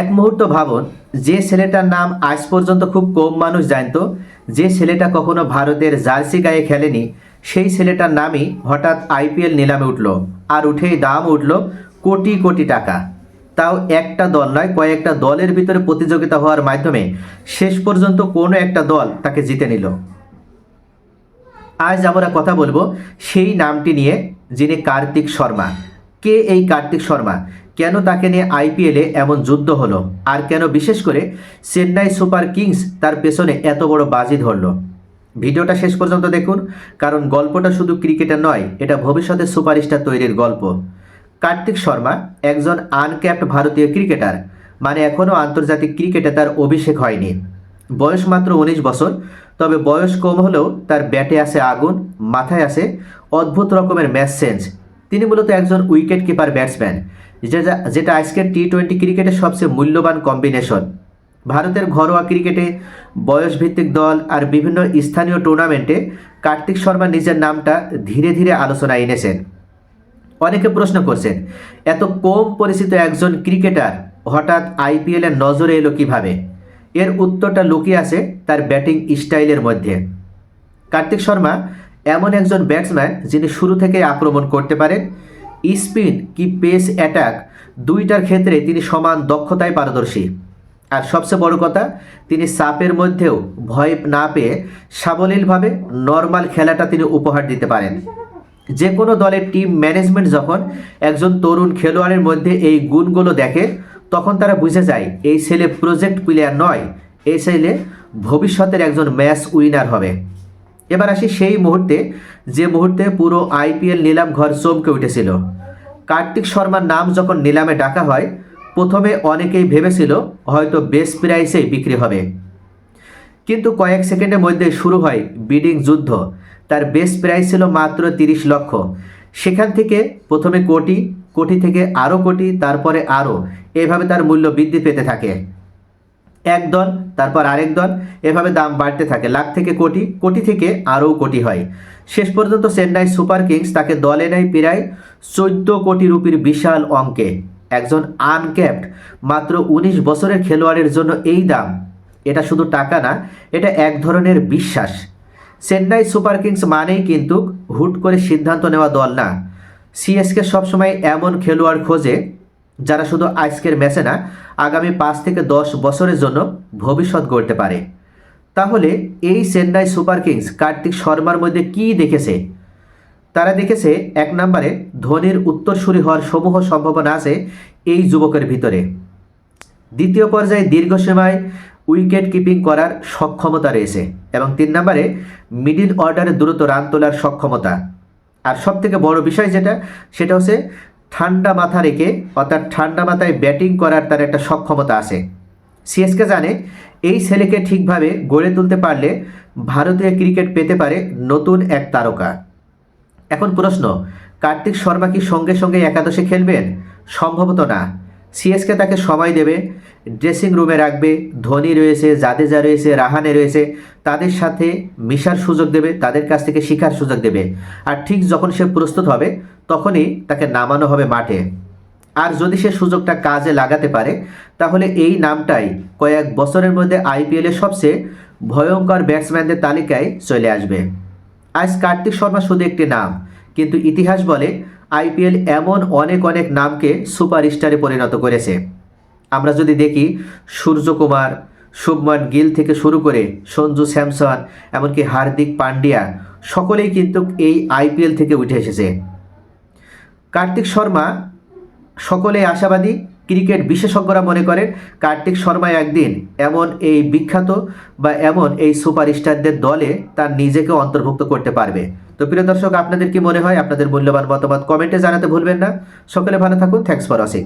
এক মুহূর্ত ভাবুন, যে ছেলেটার নাম আজ পর্যন্ত খুব কম মানুষ জানতো, যে ছেলেটা কখনো ভারতের জার্সি গায়ে খেলেনি, সেই ছেলেটার নামই হঠাৎ আইপিএল নিলামে উঠল, আর উঠেই দাম উঠল কোটি কোটি টাকা। তাও একটা দল নয়, কয়েকটা দলের ভিতরে প্রতিযোগিতা হওয়ার মাধ্যমে শেষ পর্যন্ত কোনো একটা দল তাকে জিতে নিল। আজ আমরা কথা বলবো সেই নামটি নিয়ে, যিনি কার্তিক শর্মা। কে এই কার্তিক শর্মা? কেন তাকে নিয়ে আইপিএলে এমন যুদ্ধ হলো, আর কেন বিশেষ করে চেন্নাই সুপার কিংস তার পেছনে এত বড় বাজি ধরল? ভিডিওটা শেষ পর্যন্ত দেখুন, কারণ গল্পটা শুধু ক্রিকেটের নয়, এটা ভবিষ্যতে সুপারস্টার তৈরির গল্প। কার্তিক শর্মা একজন আনক্যাপড ভারতীয় ক্রিকেটার, মানে এখনও আন্তর্জাতিক ক্রিকেটে তার অভিষেক হয়নি। বয়স মাত্র 19 বছর, তবে বয়স কম হলেও তার ব্যাটে আছে আগুন, মাথায় আছে অদ্ভুত রকমের ম্যাচ সেন্স। তিনি মূলত একজন উইকেট কিপার ব্যাটসম্যান, যেটা আজকের টি-20 ক্রিকেটের সবচেয়ে মূল্যবান কম্বিনেশন। ভারতের ঘরোয়া ক্রিকেটে, বয়সভিত্তিক দল আর বিভিন্ন স্থানীয় টুর্নামেন্টে কার্তিক শর্মা নিজের নামটা ধীরে ধীরে আলোচনায় এনেছেন। অনেকে প্রশ্ন করছেন, এত কম পরিচিত একজন ক্রিকেটার হঠাৎ আইপিএলের নজরে এলো কিভাবে? এর উত্তরটা লুকিয়ে আছে তার ব্যাটিং স্টাইলের মধ্যে। কার্তিক শর্মা এমন একজন ব্যাটসম্যান যিনি শুরু থেকে আক্রমণ করতে পারেন। স্পিন কি পেস অ্যাটাক, দুইটার ক্ষেত্রে তিনি সমান দক্ষতায় পারদর্শী। আর সবচেয়ে বড় কথা, তিনি চাপের মধ্যেও ভয় না পেয়ে সাবলীলভাবে নর্মাল খেলাটা তিনি উপহার দিতে পারেন। যে কোনো দলের টিম ম্যানেজমেন্ট যখন একজন তরুণ খেলোয়াড়ের মধ্যে এই গুণগুলো দেখে, তখন তারা বুঝে যায় এই ছেলে প্রজেক্ট প্লেয়ার নয়, এই ছেলে ভবিষ্যতের একজন ম্যাচ উইনার হবে। এবার আসি সেই মুহূর্তে, যে মুহূর্তে পুরো আইপিএল নিলাম ঘর চমকে উঠেছিল। কার্তিক শর্মার নাম যখন নিলামে ডাকা হয়, প্রথমে অনেকেই ভেবেছিল হয়তো বেস্ট প্রাইসেই বিক্রি হবে, কিন্তু কয়েক সেকেন্ডের মধ্যে শুরু হয় বিডিং যুদ্ধ। তার বেস্ট প্রাইস ছিল মাত্র 30 লক্ষ। সেখান থেকে প্রথমে কোটি, কোটি থেকে আরও কোটি, তারপরে আরও, এভাবে তার মূল্য বৃদ্ধি পেতে থাকে। এক দল, তারপর আরেক দল, এভাবে দাম বাড়তে থাকে। লাখ থেকে কোটি, কোটি থেকে আরও কোটি হয়। শেষ পর্যন্ত চেন্নাই সুপার কিংস তাকে দলে নেয় প্রায় 14 কোটি রুপির বিশাল অঙ্কে। একজন আনক্যাপড মাত্র 19 বছরের খেলোয়াড়ের জন্য এই দাম, এটা শুধু টাকা না, এটা এক ধরনের বিশ্বাস। চেন্নাই সুপার কিংস মানেই কিন্তু হুট করে সিদ্ধান্ত নেওয়া দল না। সিএসকে সবসময় এমন খেলোয়াড় খোঁজে যারা শুধু আজকের ম্যাচে না, আগামী 5 থেকে 10 বছরের জন্য ভবিষ্যৎ গড়তে পারে। তাহলে এই চেন্নাই সুপার কিংস কার্তিক শর্মার মধ্যে কি দেখেছে? তারা দেখেছে, এক নম্বরে ধোনির উত্তরসূরি হওয়ার সমূহ সম্ভাবনা আছে এই যুবকের ভিতরে। দ্বিতীয় পর্যায়ে দীর্ঘ সময় উইকেট কিপিং করার সক্ষমতা রয়েছে, এবং 3 নম্বরে মিডল অর্ডারে দ্রুত রান তোলার সক্ষমতা। আর সবথেকে বড় বিষয় যেটা, সেটা হচ্ছে ঠান্ডা মাথা রেখে, অর্থাৎ ঠান্ডা মাথায় ব্যাটিং করার তার একটা সক্ষমতা আছে। সিএসকে জানে এই ছেলেকে ঠিকভাবে গড়ে তুলতে পারলে ভারতীয় ক্রিকেট পেতে পারে নতুন এক তারকা। এখন প্রশ্ন, কার্তিক শর্মা কি সঙ্গে সঙ্গে একাদশে খেলবেন? সম্ভবত না। সিএসকে তাকে সময় দেবে, ড্রেসিং রুমে রাখবে। ধোনি রয়েছে, জাদেজা রয়েছে, রাহানে রয়েছে, তাদের সাথে মিশার সুযোগ দেবে, তাদের কাছ থেকে শেখার সুযোগ দেবে। আর ঠিক যখন সে প্রস্তুত হবে, তখনই তাকে নামানো হবে মাঠে। আর যদি সে সুযোগটা কাজে লাগাতে পারে, তাহলে এই নামটাই কয়েক বছরের মধ্যে আইপিএলের সবচেয়ে ভয়ঙ্কর ব্যাটসম্যানদের তালিকায় চলে আসবে। আজ কার্তিক শর্মা শুধু একটি নাম, কিন্তু ইতিহাস বলে আইপিএল এমন অনেক অনেক নামকে সুপারস্টারে পরিণত করেছে। আমরা যদি দেখি, সূর্যকুমার, শুভমান গিল থেকে শুরু করে সঞ্জু স্যামসন, এমনকি হার্দিক পান্ডিয়া, সকলেই কিন্তু এই আইপিএল থেকে উঠে এসেছে। কার্তিক শর্মা, সকলেই আশাবাদী। ক্রিকেট বিশেষজ্ঞরা মনে করেন কার্তিক শর্মা একদিন এমন এই বিখ্যাত বা এমন এই সুপারস্টারদের দলে তার নিজেকে অন্তর্ভুক্ত করতে পারবে। তো প্রিয় দর্শক, আপনাদের কি মনে হয়? আপনাদের মূল্যবান মতামত কমেন্টে জানাতে ভুলবেন না। সকলে ভালো থাকুন। Thanks for watching.